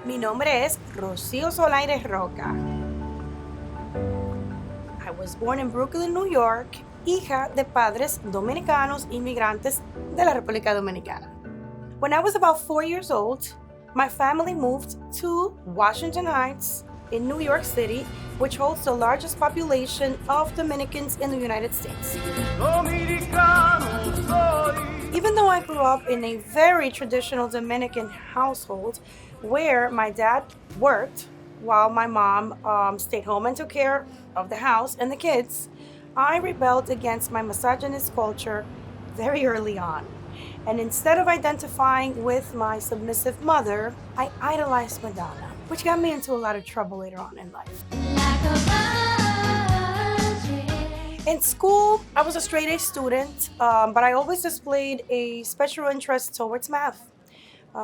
Mi nombre es Rocio Solaire Roca. I was born in Brooklyn, New York, hija de padres dominicanos inmigrantes de la República Dominicana. When I was about 4 years old, my family moved to Washington Heights in New York City, which holds the largest population of Dominicans in the United States. Even though I grew up in a very traditional Dominican household where my dad worked while my mom stayed home and took care of the house and the kids, I rebelled against my misogynist culture very early on. And instead of identifying with my submissive mother, I idolized Madonna, which got me into a lot of trouble later on in life. In school, I was a straight-A student, but I always displayed a special interest towards math,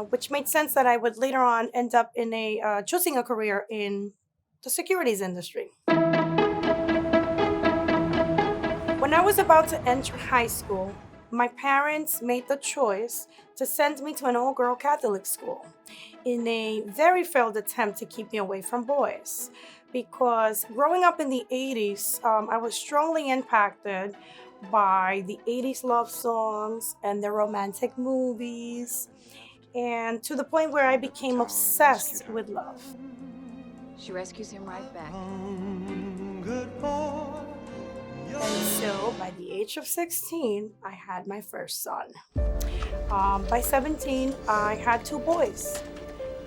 which made sense that I would later on end up in choosing a career in the securities industry. When I was about to enter high school, my parents made the choice to send me to an all-girl Catholic school in a very failed attempt to keep me away from boys. Because growing up in the 80s, I was strongly impacted by the 80s love songs and the romantic movies, and to the point where I became obsessed with love. She rescues him right back. And so by the age of 16, I had my first son. By 17, I had 2 boys.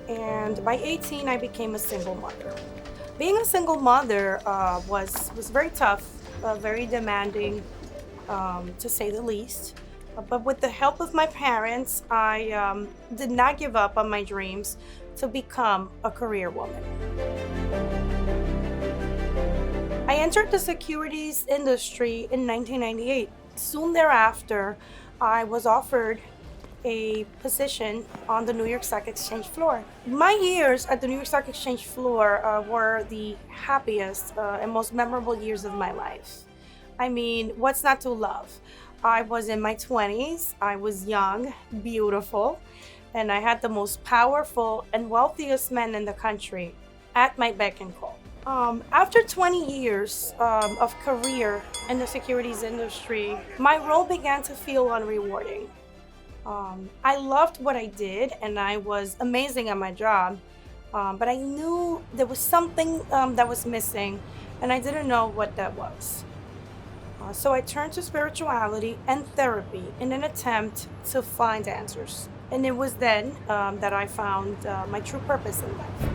And by 18, I became a single mother. Being a single mother was very tough, very demanding, to say the least. But with the help of my parents, I did not give up on my dreams to become a career woman. I entered the securities industry in 1998. Soon thereafter, I was offered a position on the New York Stock Exchange floor. My years at the New York Stock Exchange floor were the happiest and most memorable years of my life. I mean, what's not to love? I was in my 20s, I was young, beautiful, and I had the most powerful and wealthiest men in the country at my beck and call. After 20 years of career in the securities industry, my role began to feel unrewarding. I loved what I did and I was amazing at my job, but I knew there was something that was missing and I didn't know what that was. So I turned to spirituality and therapy in an attempt to find answers. And it was then that I found my true purpose in life.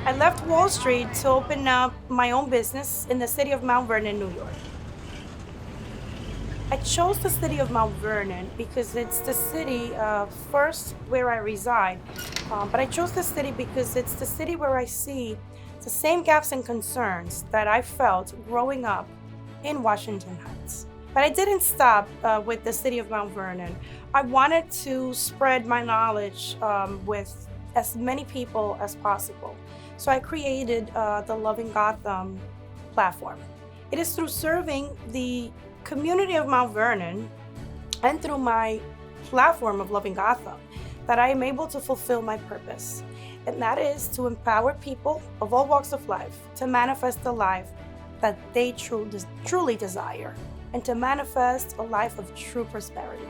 I left Wall Street to open up my own business in the city of Mount Vernon, New York. I chose the city of Mount Vernon because it's the city first where I reside, but I chose the city because it's the city where I see the same gaps and concerns that I felt growing up in Washington Heights. But I didn't stop with the city of Mount Vernon. I wanted to spread my knowledge with as many people as possible. So I created the Loving Gotham platform. It is through serving the community of Mount Vernon and through my platform of Loving Gotham that I am able to fulfill my purpose. And that is to empower people of all walks of life to manifest the life that they truly desire and to manifest a life of true prosperity.